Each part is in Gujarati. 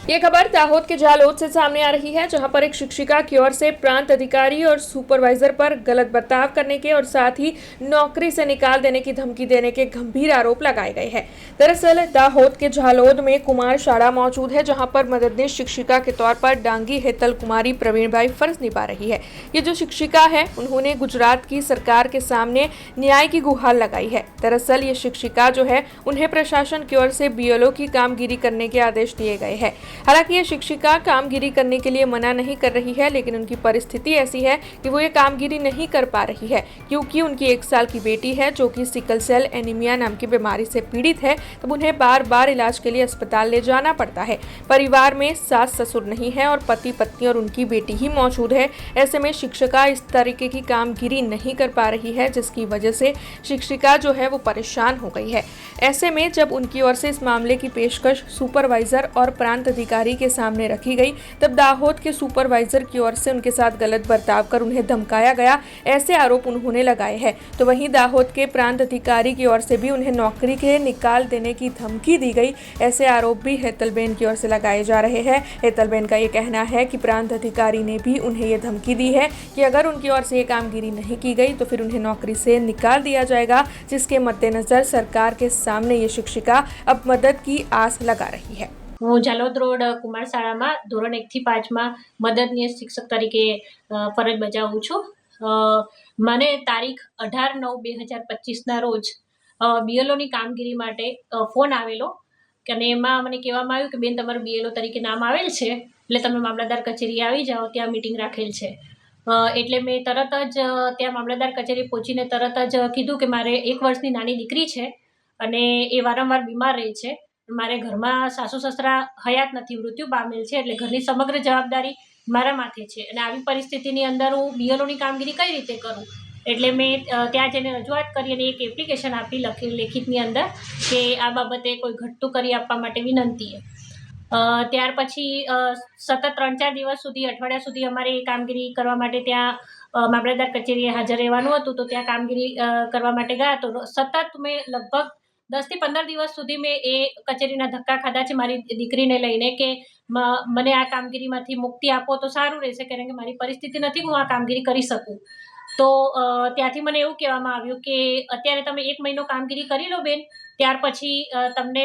ये खबर दाहोद के जालोद से सामने आ रही है, जहां पर एक शिक्षिका की ओर से प्रांत अधिकारी और सुपरवाइजर पर गलत बर्ताव करने के और साथ ही नौकरी से निकाल देने की धमकी देने के गंभीर आरोप लगाए गए हैं। दरअसल दाहोद के जालोद में कुमार शाला मौजूद है, जहां पर मददनीश शिक्षिका के तौर पर डांगी हेतल कुमारी प्रवीण भाई फर्ज निभा रही है। ये जो शिक्षिका है, उन्होंने गुजरात की सरकार के सामने न्याय की गुहार लगाई है। दरअसल ये शिक्षिका जो है, उन्हें प्रशासन की ओर से बीएलओ की कामगिरी करने के आदेश दिए गए हैं। हालांकि ये शिक्षिका कामगिरी करने के लिए मना नहीं कर रही है, लेकिन उनकी परिस्थिति ऐसी है कि वो ये कामगिरी नहीं कर पा रही है, क्योंकि उनकी 1 साल की बेटी है जो कि सिकल सेल एनीमिया नाम की बीमारी से पीड़ित है। तब उन्हें बार बार इलाज के लिए अस्पताल ले जाना पड़ता है। परिवार में सास ससुर नहीं है और पति पत्नी और उनकी बेटी ही मौजूद है। ऐसे में शिक्षिका इस तरीके की कामगिरी नहीं कर पा रही है, जिसकी वजह से शिक्षिका जो है वो परेशान हो गई है। ऐसे में जब उनकी ओर से इस मामले की पेशकश सुपरवाइजर और प्रांत अधिकारी के सामने रखी गई, तब दाहोद के सुपरवाइजर की ओर से उनके साथ गलत बर्ताव कर उन्हें धमकाया गया, ऐसे आरोप उन्होंने लगाए हैं। तो वहीं दाहोद के प्रांत अधिकारी की ओर से भी उन्हें नौकरी के निकाल देने की धमकी दी गई, ऐसे आरोप भी हेतलबेन की ओर से लगाए जा रहे हैं। हेतलबेन का ये कहना है कि प्रांत अधिकारी ने भी उन्हें ये धमकी दी है कि अगर उनकी ओर से ये कामगिरी नहीं की गई तो फिर उन्हें नौकरी से निकाल दिया जाएगा, जिसके मद्देनजर सरकार के सामने ये शिक्षिका अब मदद की आस लगा रही है। હું જાલોદ રોડ કુમાર શાળામાં ધોરણ 1 થી 5 માં મદદનીશ શિક્ષક તરીકે ફરજ બજાવું છું. મને તારીખ 18/9/2025 ના રોજ બીએલઓની કામગીરી માટે ફોન આવેલો અને એમાં મને કહેવામાં આવ્યું કે બેન તમારું બીએલઓ તરીકે નામ આવેલ છે, એટલે તમે મામલતદાર કચેરી આવી જાઓ, ત્યાં મીટિંગ રાખેલ છે. એટલે મેં તરત જ ત્યાં મામલતદાર કચેરી પહોંચીને તરત જ કીધું કે મારે 1 વર્ષની નાની દીકરી છે અને એ વારંવાર બીમાર રહે છે. મારે ઘરમાં સાસુ સસરા હયાત નથી, મૃત્યુ પામેલ છે, એટલે ઘરની સમગ્ર જવાબદારી મારા માથે છે અને આવી પરિસ્થિતિની અંદર હું બીએલઓની કામગીરી કઈ રીતે કરું. એટલે મેં ત્યાં જઈને રજૂઆત કરી અને એક એપ્લિકેશન આપી લેખિતની અંદર કે આ બાબતે કોઈ ઘટતું કરી આપવા માટે વિનંતી. ત્યાર પછી સતત 3-4 દિવસ સુધી, અઠવાડિયા સુધી અમારે એ કામગીરી કરવા માટે ત્યાં મામલતદાર કચેરીએ હાજર રહેવાનું હતું. તો ત્યાં કામગીરી કરવા માટે ગયા તો સતત મેં લગભગ 10 થી 15 દિવસ સુધી મેં એ કચેરીના ધક્કા ખાધા છે મારી દીકરીને લઈને કે મને આ કામગીરીમાંથી મુક્તિ આપો તો સારું રહેશે, કારણ કે મારી પરિસ્થિતિ નથી કે હું આ કામગીરી કરી શકું. તો ત્યાંથી મને એવું કહેવામાં આવ્યું કે અત્યારે તમે 1 મહિનો કામગીરી કરી લો બેન, ત્યાર પછી તમને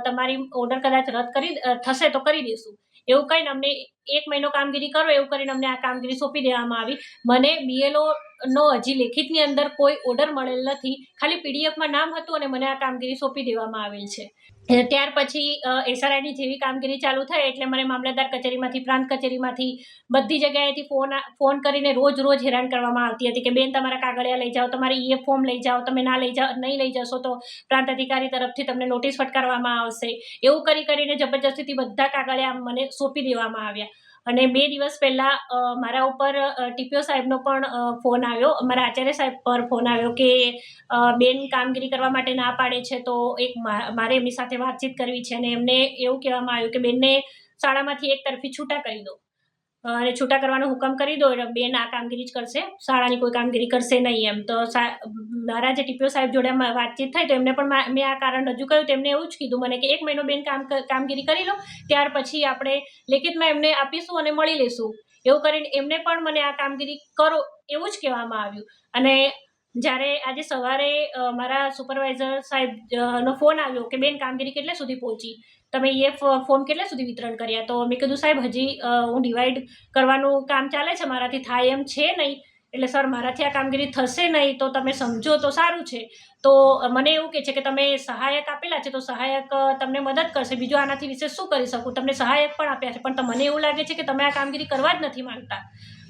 તમારી ઓર્ડર કદાચ રદ કરી થશે તો કરી દઈશું. એવું કહીને અમને 1 મહિનો કામગીરી કરો એવું કરીને અમને આ કામગીરી સોંપી દેવામાં આવી. મને બીએલઓનો હજી લેખિતની અંદર કોઈ ઓર્ડર મળેલ નથી, ખાલી પીડીએફમાં નામ હતું અને મને આ કામગીરી સોંપી દેવામાં આવેલ છે. ત્યાર પછી એસઆરઆઈની જેવી કામગીરી ચાલુ થઈ એટલે મને મામલતદાર કચેરીમાંથી, પ્રાંત કચેરીમાંથી, બધી જગ્યાએથી ફોન કરીને રોજ હેરાન કરવામાં આવતી હતી કે બેન તમારા કાગળિયા લઈ જાઓ, તમારે ઈએફ ફોર્મ લઈ જાઓ, તમે નહીં લઈ જશો તો પ્રાંત અધિકારી તરફથી તમને નોટિસ ફટકારવામાં આવશે. એવું કરીને જબરજસ્તીથી બધા કાગળિયા મને સોંપી દેવામાં આવ્યા. અને 2 દિવસ પહેલાં મારા ઉપર ટીપીઓ સાહેબનો પણ ફોન આવ્યો, મારા આચાર્ય સાહેબ પર ફોન આવ્યો કે બેન કામગીરી કરવા માટે ના પાડે છે, તો એક મારે એમની સાથે વાતચીત કરવી છે અને એમને એવું કહેવામાં આવ્યું કે બેનને શાળામાંથી એક તરફી છૂટા કરી દો અને છૂટા કરવાનો હુકમ કરી દો, એટલે બેન આ કામગીરી જ કરશે, શાળાની કોઈ કામગીરી કરશે નહીં એમ. તો મારા જે ટીપીઓ સાહેબ જોડે વાતચીત થઈ તો એમને પણ મેં આ કારણ રજૂ કર્યું. તો એમને એવું જ કીધું મને કે 1 મહિનો બેન કામગીરી કરી લો, ત્યાર પછી આપણે લેખિતમાં એમને આપીશું અને મળી લેશું. એવું કરીને એમને પણ મને આ કામગીરી કરો એવું જ કહેવામાં આવ્યું. અને જ્યારે આજે સવારે મારા સુપરવાઇઝર સાહેબનો ફોન આવ્યો કે બેન કામગીરી કેટલે સુધી પહોંચી, તમે ઈએફ ફોર્મ કેટલે સુધી વિતરણ કર્યા. તો મેં કીધું સાહેબ હજી હું ડિવાઈડ કરવાનું કામ ચાલે છે, મારાથી થાય એમ છે નહીં, એટલે સર મારાથી આ કામગીરી થશે નહીં, તો તમે સમજો તો સારું છે. તો મને એવું કહે છે કે તમે સહાયક આપેલા છે તો સહાયક તમને મદદ કરશે, બીજું આનાથી વિશેષ શું કરી શકું. તમને સહાયક પણ આપ્યા છે, પણ મને એવું લાગે છે કે તમે આ કામગીરી કરવા જ નથી માંગતા,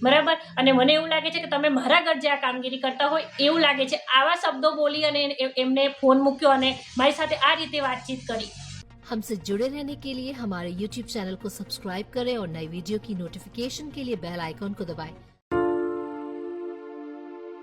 બરાબર. અને મને એવું લાગે છે કે તમે મારા ઘર જે આ કામગીરી કરતા હોય એવું લાગે છે. આવા શબ્દો બોલી અને એમને ફોન મૂક્યો અને મારી સાથે આ રીતે વાતચીત કરી. हमसे जुड़े रहने के लिए हमारे YouTube चैनल को सब्सक्राइब करें और नई वीडियो की नोटिफिकेशन के लिए बेल आइकॉन को दबाएं।